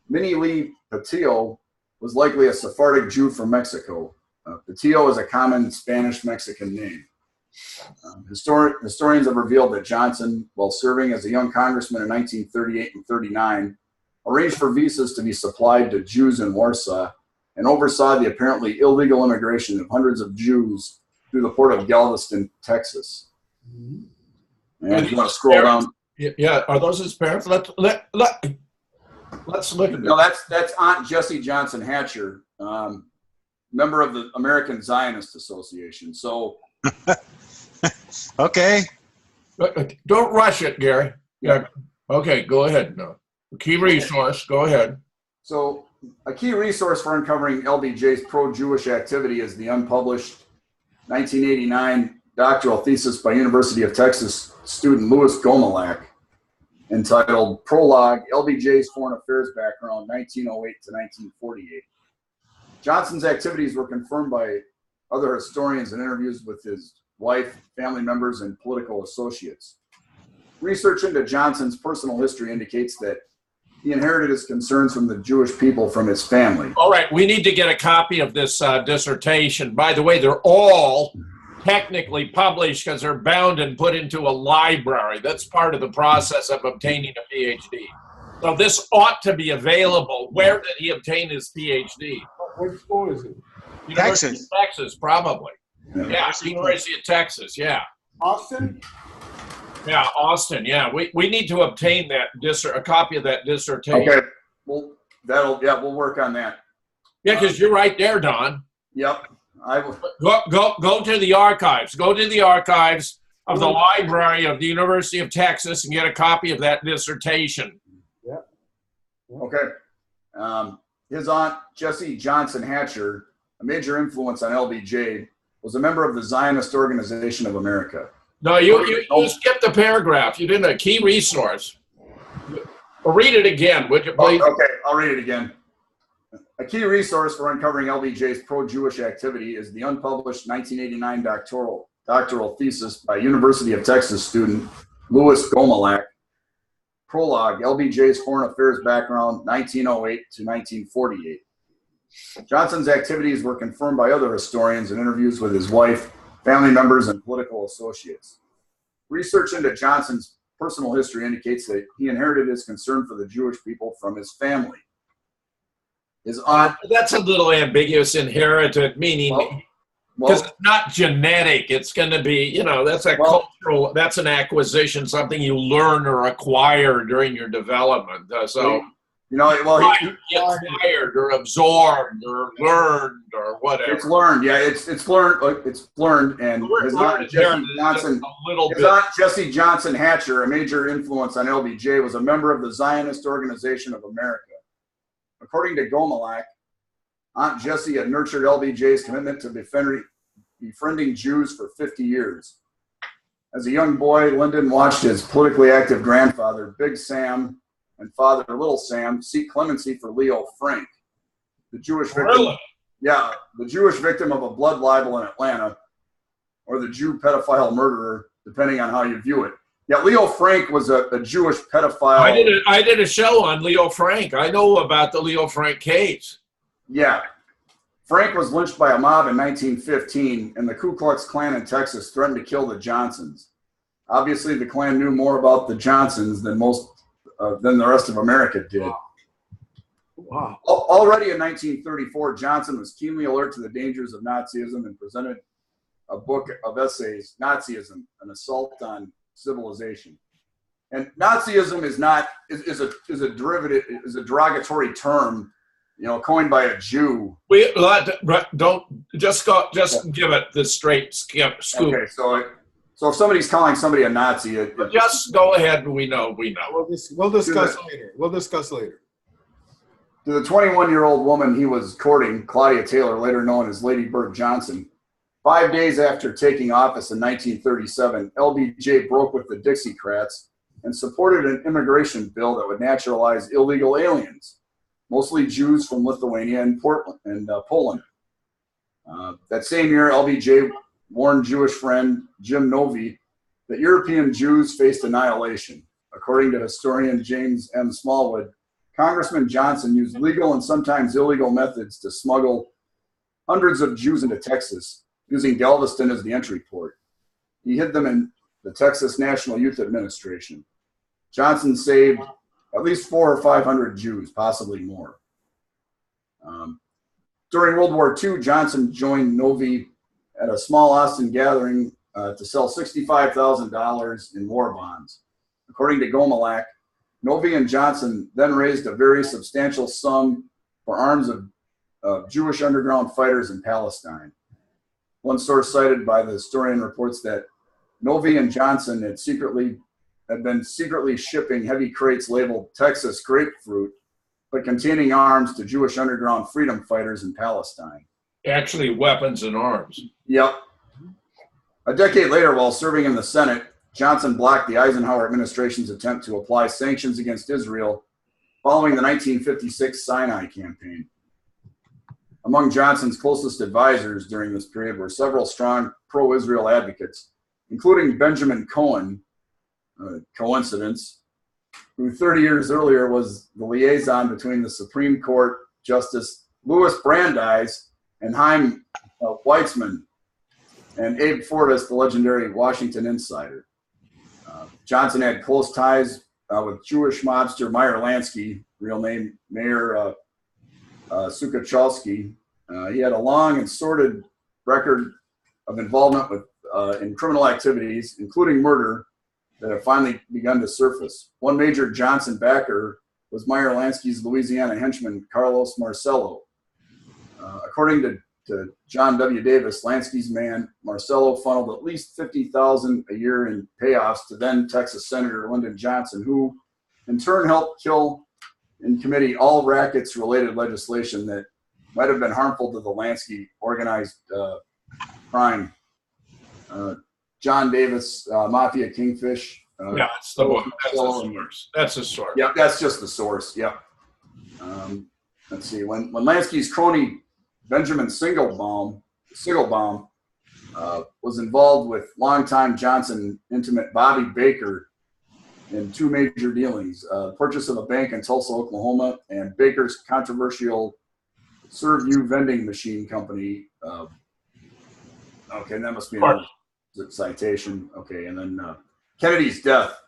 Minnie Lee Patillo, was likely a Sephardic Jew from Mexico. Patillo is a common Spanish-Mexican name. Historians have revealed that Johnson, while serving as a young congressman in 1938 and 39, arranged for visas to be supplied to Jews in Warsaw and oversaw the apparently illegal immigration of hundreds of Jews through the port of Galveston, Texas. And if you want to scroll down. Yeah, are those his parents? Let's look at it. No, that's Aunt Jessie Johnson Hatcher, member of the American Zionist Association. So, okay. Don't rush it, Gary. Yeah. Okay, go ahead. No. Key resource. Go ahead. So, a key resource for uncovering LBJ's pro-Jewish activity is the unpublished 1989 doctoral thesis by University of Texas student Louis Gomelak, entitled Prologue, LBJ's Foreign Affairs Background, 1908 to 1948. Johnson's activities were confirmed by other historians in interviews with his wife, family members, and political associates. Research into Johnson's personal history indicates that he inherited his concerns from the Jewish people from his family. All right, we need to get a copy of this dissertation. By the way, they're all technically published because they're bound and put into a library. That's part of the process of obtaining a PhD. So this ought to be available. Where did he obtain his PhD? What school is it? University of Texas, probably. Yeah, University of Texas, yeah. Austin? Yeah, Austin, yeah. We need to obtain that a copy of that dissertation. Okay, well, we'll work on that. Yeah, because you're right there, Don. Yep. I will. Go to the archives. Go to the archives of the library of the University of Texas and get a copy of that dissertation. Yeah. Okay. His aunt, Jessie Johnson Hatcher, a major influence on LBJ, was a member of the Zionist Organization of America. No, you skipped a paragraph. You didn't. A key resource. Well, read it again, would you please? Okay, I'll read it again. A key resource for uncovering LBJ's pro-Jewish activity is the unpublished 1989 doctoral thesis by University of Texas student Louis Gomelak, Prologue, LBJ's Foreign Affairs Background, 1908 to 1948. Johnson's activities were confirmed by other historians in interviews with his wife, family members, and political associates. Research into Johnson's personal history indicates that he inherited his concern for the Jewish people from his family. His aunt. That's a little ambiguous, inherited, meaning because it's not genetic. It's going to be, that's a cultural, that's an acquisition, something you learn or acquire during your development. He acquired or absorbed or learned or whatever. It's learned, yeah. It's learned. It's learned, and his aunt Jessie Johnson Hatcher, a major influence on LBJ, was a member of the Zionist Organization of America. According to Gomelak, Aunt Jessie had nurtured LBJ's commitment to befriending Jews for 50 years. As a young boy, Lyndon watched his politically active grandfather, Big Sam, and father, Little Sam, seek clemency for Leo Frank, the Jewish victim. Really? Yeah, the Jewish victim of a blood libel in Atlanta, or the Jew pedophile murderer, depending on how you view it. Yeah, Leo Frank was a Jewish pedophile. I did a show on Leo Frank. I know about the Leo Frank case. Yeah. Frank was lynched by a mob in 1915, and the Ku Klux Klan in Texas threatened to kill the Johnsons. Obviously, the Klan knew more about the Johnsons than the rest of America did. Wow. Already in 1934, Johnson was keenly alert to the dangers of Nazism and presented a book of essays, Nazism, an Assault on Civilization. And Nazism is a derogatory term, coined by a Jew. Give it the straight scoop. Okay, so if somebody's calling somebody a Nazi, just go ahead. We know. We'll discuss later. To the 21-year-old woman he was courting, Claudia Taylor, later known as Lady Bird Johnson, 5 days after taking office in 1937, LBJ broke with the Dixiecrats and supported an immigration bill that would naturalize illegal aliens, mostly Jews from Lithuania and Poland. That same year, LBJ warned Jewish friend Jim Novy that European Jews faced annihilation. According to historian James M. Smallwood, Congressman Johnson used legal and sometimes illegal methods to smuggle hundreds of Jews into Texas, using Galveston as the entry port. He hid them in the Texas National Youth Administration. Johnson saved at least 400 or 500 Jews, possibly more. During World War II, Johnson joined Novy at a small Austin gathering to sell $65,000 in war bonds. According to Gomelak, Novy and Johnson then raised a very substantial sum for arms of Jewish underground fighters in Palestine. One source cited by the historian reports that Novy and Johnson had been secretly shipping heavy crates labeled Texas grapefruit, but containing arms to Jewish underground freedom fighters in Palestine. Actually, weapons and arms. Yep. A decade later, while serving in the Senate, Johnson blocked the Eisenhower administration's attempt to apply sanctions against Israel following the 1956 Sinai campaign. Among Johnson's closest advisors during this period were several strong pro-Israel advocates, including Benjamin Cohen, coincidence, who 30 years earlier was the liaison between the Supreme Court Justice Louis Brandeis and Chaim Weizmann, and Abe Fortas, the legendary Washington insider. Johnson had close ties with Jewish mobster Meyer Lansky, real name Meir Sukachalski. He had a long and sordid record of involvement in criminal activities, including murder, that have finally begun to surface. One major Johnson backer was Meyer Lansky's Louisiana henchman, Carlos Marcello. According to John W. Davis, Lansky's man, Marcello, funneled at least $50,000 a year in payoffs to then Texas Senator Lyndon Johnson, who in turn helped kill in committee all rackets-related legislation that might have been harmful to the Lansky organized crime. John Davis, Mafia Kingfish. Yeah, that's the book. That's the source. That's the source. Yeah, that's just the source. Yeah. Let's see. When Lansky's crony Benjamin Sigelbaum was involved with longtime Johnson intimate Bobby Baker in two major dealings: purchase of a bank in Tulsa, Oklahoma, and Baker's controversial Serve You vending machine company. Okay, that must be another citation. Okay, and then Kennedy's death.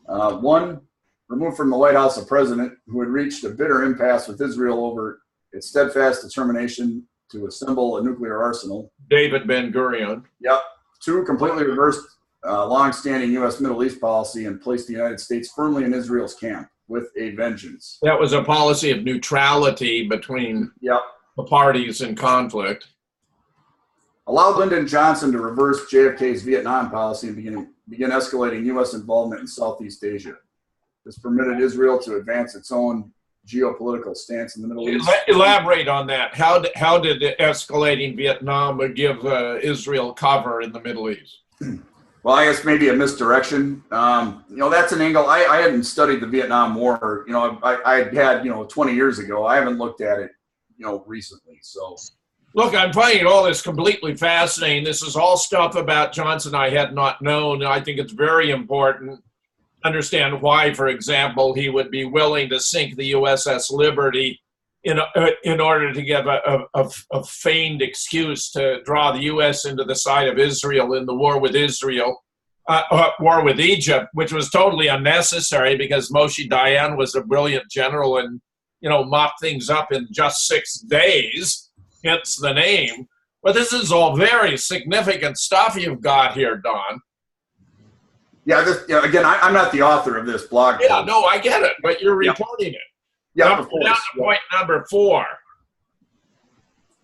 One, removed from the White House, a president who had reached a bitter impasse with Israel over its steadfast determination to assemble a nuclear arsenal. David Ben-Gurion. Yep. Two, completely reversed long-standing U.S. Middle East policy and placed the United States firmly in Israel's camp with a vengeance. That was a policy of neutrality between the parties in conflict. Allowed Lyndon Johnson to reverse JFK's Vietnam policy and begin escalating U.S. involvement in Southeast Asia. This permitted Israel to advance its own geopolitical stance in the Middle East. Elaborate on that. How did escalating Vietnam give Israel cover in the Middle East? Well, I guess maybe a misdirection. That's an angle. I hadn't studied the Vietnam War. I had 20 years ago. I haven't looked at it, recently. So. Look, I'm finding all this completely fascinating. This is all stuff about Johnson I had not known. I think it's very important to understand why, for example, he would be willing to sink the USS Liberty in order to give a feigned excuse to draw the U.S. into the side of Israel in the war with Egypt, which was totally unnecessary because Moshe Dayan was a brilliant general and, mopped things up in just 6 days. Hence the name. But this is all very significant stuff you've got here, Don. Again, I'm not the author of this blog post. Yeah, no, I get it, but you're reporting it. Yeah, down to point number 4.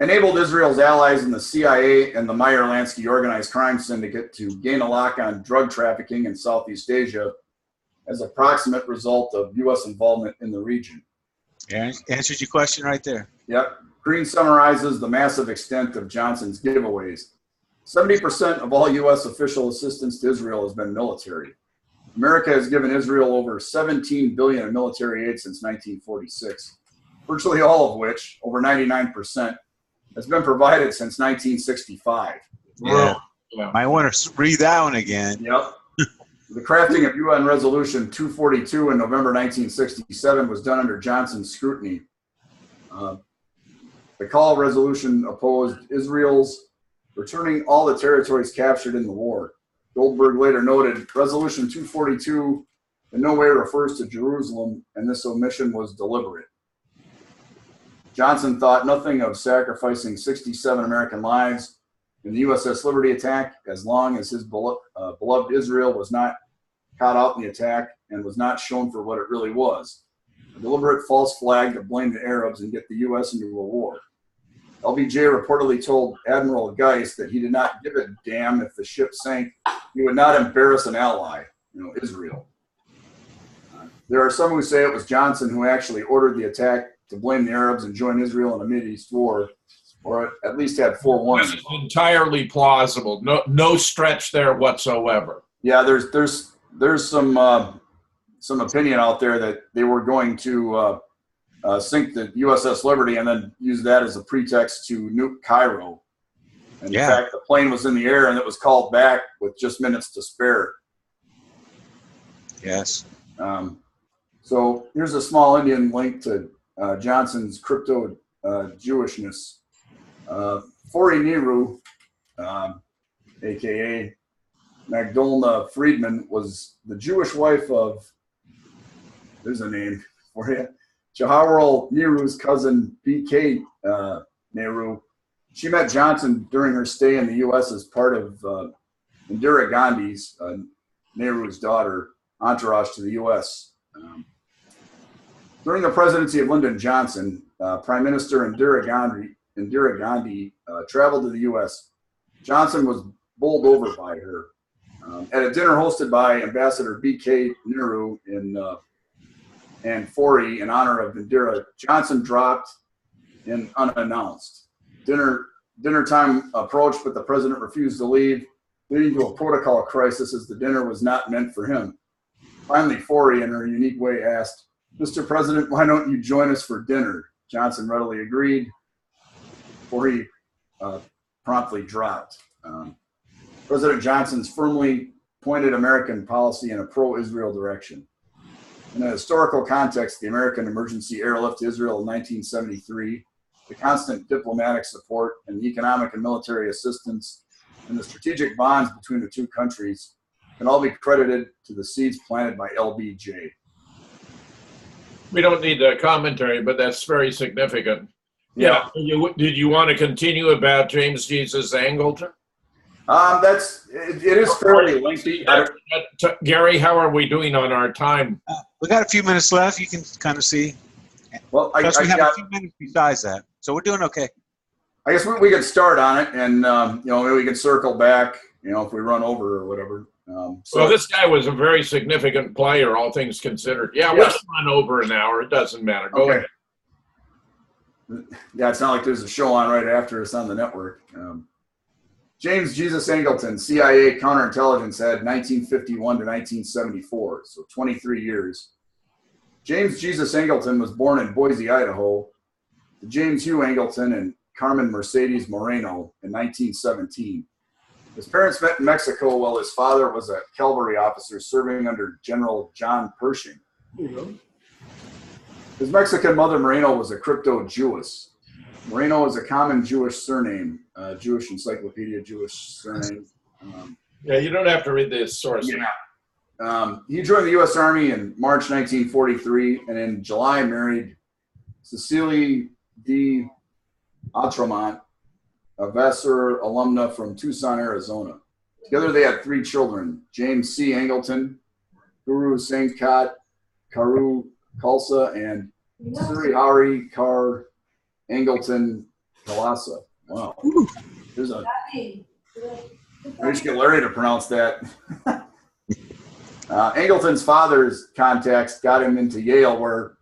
Enabled Israel's allies in the CIA and the Meyer Lansky organized crime syndicate to gain a lock on drug trafficking in Southeast Asia as a proximate result of U.S. involvement in the region. Yeah, answers your question right there. Yep. Green summarizes the massive extent of Johnson's giveaways. 70% of all U.S. official assistance to Israel has been military. America has given Israel over $17 billion in military aid since 1946, virtually all of which, over 99%, has been provided since 1965. Yeah. Yeah. Might want to read that one again. Yep. The crafting of UN Resolution 242 in November 1967 was done under Johnson's scrutiny. The call resolution opposed Israel's returning all the territories captured in the war. Goldberg later noted, Resolution 242 in no way refers to Jerusalem, and this omission was deliberate. Johnson thought nothing of sacrificing 67 American lives in the USS Liberty attack as long as his beloved Israel was not caught out in the attack and was not shown for what it really was, a deliberate false flag to blame the Arabs and get the U.S. into a war. LBJ reportedly told Admiral Geist that he did not give a damn if the ship sank. He would not embarrass an ally, Israel. There are some who say it was Johnson who actually ordered the attack to blame the Arabs and join Israel in a Mideast war, or at least had forewarning. This is entirely plausible. No stretch there whatsoever. Yeah, there's some opinion out there that they were going to sink the USS Liberty and then use that as a pretext to nuke Cairo. And in fact, the plane was in the air and it was called back with just minutes to spare. Yes. So here's a small Indian link to Johnson's crypto Jewishness. Fori Nehru, a.k.a. Magdalena Friedman, was the Jewish wife of, there's a name for you, Jawaharlal Nehru's cousin B.K. Nehru. She met Johnson during her stay in the U.S. as part of Indira Gandhi's, Nehru's daughter, entourage to the U.S. During the presidency of Lyndon Johnson, Prime Minister Indira Gandhi traveled to the U.S. Johnson was bowled over by her. At a dinner hosted by Ambassador B.K. Nehru and Fori in honor of Indira, Johnson dropped in unannounced. Dinner time approached, but the president refused to leave, leading to a protocol crisis as the dinner was not meant for him. Finally, Fori, in her unique way, asked, "Mr. President, why don't you join us for dinner?" Johnson readily agreed. Fori promptly dropped. President Johnson's firmly pointed American policy in a pro-Israel direction. In a historical context, the American emergency airlift to Israel in 1973, the constant diplomatic support and the economic and military assistance, and the strategic bonds between the two countries can all be credited to the seeds planted by LBJ. We don't need a commentary, but that's very significant. Yeah. Did you want to continue about James Jesus Angleton? It is fairly lengthy. Gary, how are we doing on our time? We got a few minutes left. You can kind of see. Well, Plus, we have a few minutes besides that, so we're doing okay. I guess we could start on it, and maybe we can circle back. If we run over or whatever. So this guy was a very significant player, all things considered. Yeah, let's run over an hour. It doesn't matter. Go ahead. Yeah, it's not like there's a show on right after us on the network. James Jesus Angleton, CIA counterintelligence head, 1951 to 1974, so 23 years. James Jesus Angleton was born in Boise, Idaho, to James Hugh Angleton and Carmen Mercedes Moreno in 1917. His parents met in Mexico while his father was a cavalry officer serving under General John Pershing. His Mexican mother, Moreno, was a crypto-Jewess. Moreno is a common Jewish surname, Jewish Encyclopedia, Jewish surname. Yeah, you don't have to read this source. Yeah. He joined the U.S. Army in March 1943, and in July married Cecilie D. Atremont, a Vassar alumna from Tucson, Arizona. Together they had 3 children, James C. Angleton, Guru Sankat, Karu Khalsa, and Surihari Kar Angleton Kalasa. Wow. There's a. I just get Larry to pronounce that. Angleton's father's contacts got him into Yale, where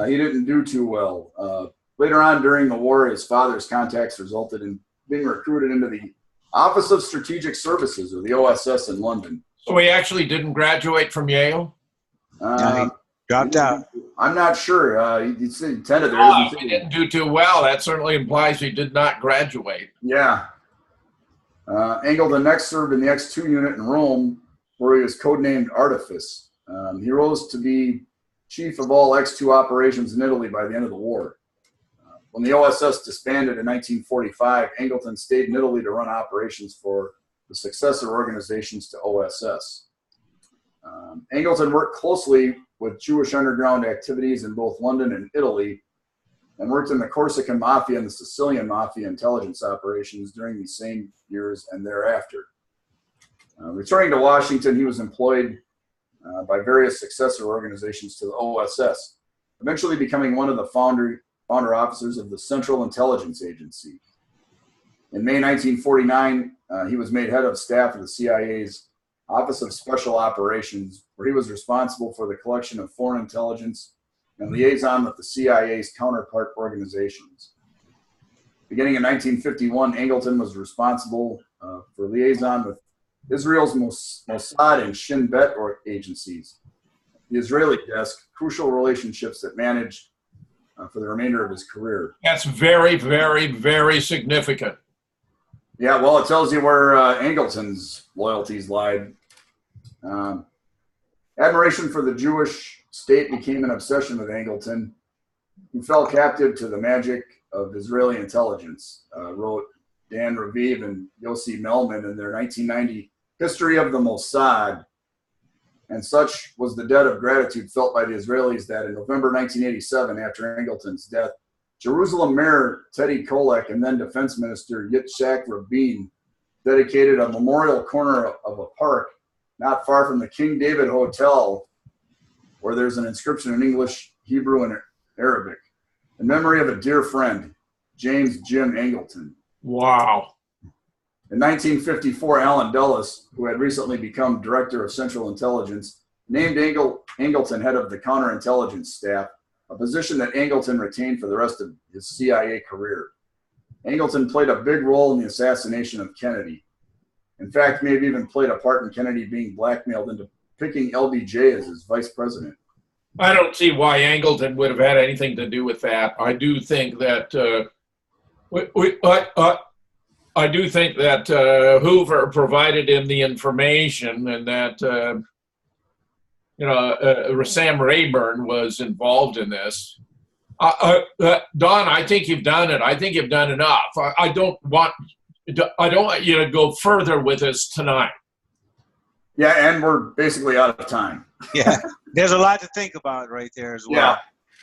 he didn't do too well. Later on during the war, his father's contacts resulted in being recruited into the Office of Strategic Services, or the OSS, in London. So he actually didn't graduate from Yale? No, he dropped out. I'm not sure. He said he attended there. Oh, he didn't do too well. That certainly implies he did not graduate. Yeah. Angleton next served in the X2 unit in Rome, where he was codenamed Artifice. He rose to be chief of all X2 operations in Italy by the end of the war. When the OSS disbanded in 1945, Angleton stayed in Italy to run operations for the successor organizations to OSS. Angleton worked closely with Jewish underground activities in both London and Italy, and worked in the Corsican Mafia and the Sicilian Mafia intelligence operations during these same years and thereafter. Returning to Washington, he was employed by various successor organizations to the OSS, eventually becoming one of the founder officers of the Central Intelligence Agency. In May 1949, he was made head of staff of the CIA's Office of Special Operations, where he was responsible for the collection of foreign intelligence and liaison with the CIA's counterpart organizations. Beginning in 1951, Angleton was responsible for liaison with Israel's Mossad and Shin Bet agencies, the Israeli desk, crucial relationships that managed for the remainder of his career. That's very, very, very significant. Yeah, well, it tells you where Angleton's loyalties lied. Admiration for the Jewish state became an obsession with Angleton, who fell captive to the magic of Israeli intelligence, wrote Dan Raviv and Yossi Melman in their 1990 History of the Mossad. And such was the debt of gratitude felt by the Israelis that in November 1987, after Angleton's death, Jerusalem Mayor Teddy Kollek and then Defense Minister Yitzhak Rabin dedicated a memorial corner of a park not far from the King David Hotel, where there's an inscription in English, Hebrew, and Arabic, in memory of a dear friend, James Jim Angleton. Wow. In 1954, Alan Dulles, who had recently become Director of Central Intelligence, named Angleton head of the counterintelligence staff, a position that Angleton retained for the rest of his CIA career. Angleton played a big role in the assassination of Kennedy. In fact, may have even played a part in Kennedy being blackmailed into picking LBJ as his vice president. I don't see why Angleton would have had anything to do with that. I do think that Hoover provided him the information, and that Sam Rayburn was involved in this. Don, I think you've done it. I think you've done enough. I don't want you to go further with this tonight. Yeah, and we're basically out of time. Yeah, there's a lot to think about right there as well. Yeah.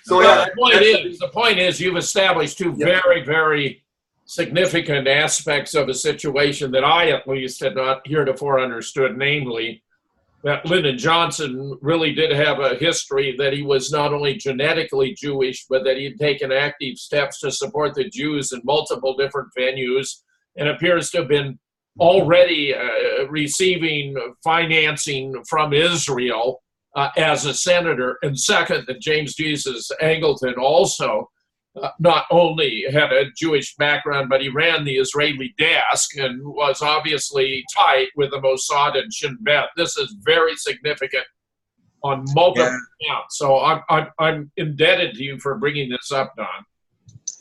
So The point is you've established two very, very significant aspects of a situation that I at least had not heretofore understood, namely that Lyndon Johnson really did have a history that he was not only genetically Jewish, but that he had taken active steps to support the Jews in multiple different venues, and appears to have been already receiving financing from Israel as a senator. And second, that James Jesus Angleton also not only had a Jewish background, but he ran the Israeli desk and was obviously tight with the Mossad and Shin Bet. This is very significant on multiple counts. So I'm indebted to you for bringing this up, Don.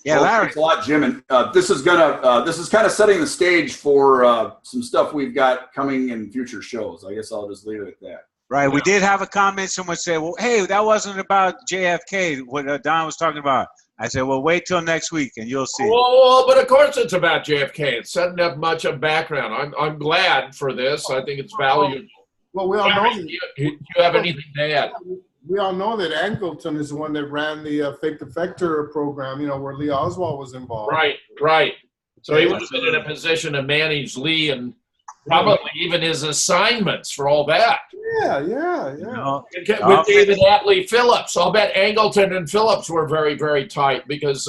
Yeah, well, Larry. Thanks a lot, Jim. And this is kind of setting the stage for some stuff we've got coming in future shows. I guess I'll just leave it at that. Right. We did have a comment. Someone said, well, hey, that wasn't about JFK, what Don was talking about. I said, well, wait till next week and you'll see. Well, but of course it's about JFK. It's setting up much of background. I'm glad for this. I think it's valuable. Well, we all know. Do you have anything to add? We all know that Angleton is the one that ran the fake defector program, where Lee Oswald was involved. Right. So he would have been in a position to manage Lee and probably even his assignments for all that. Yeah. With David Atlee Phillips. I'll bet Angleton and Phillips were very, very tight because,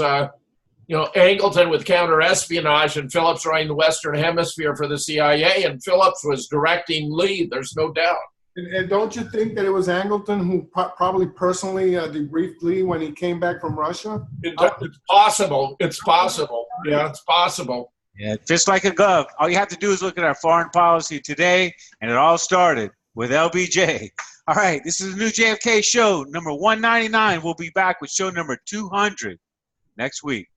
Angleton with counter-espionage and Phillips running the Western Hemisphere for the CIA, and Phillips was directing Lee, there's no doubt. And don't you think that it was Angleton who probably personally debriefed Lee when he came back from Russia? It's possible. Yeah, it's possible. Yeah, just like a gov. All you have to do is look at our foreign policy today, and it all started with LBJ. All right, this is the new JFK show, number 199. We'll be back with show number 200 next week.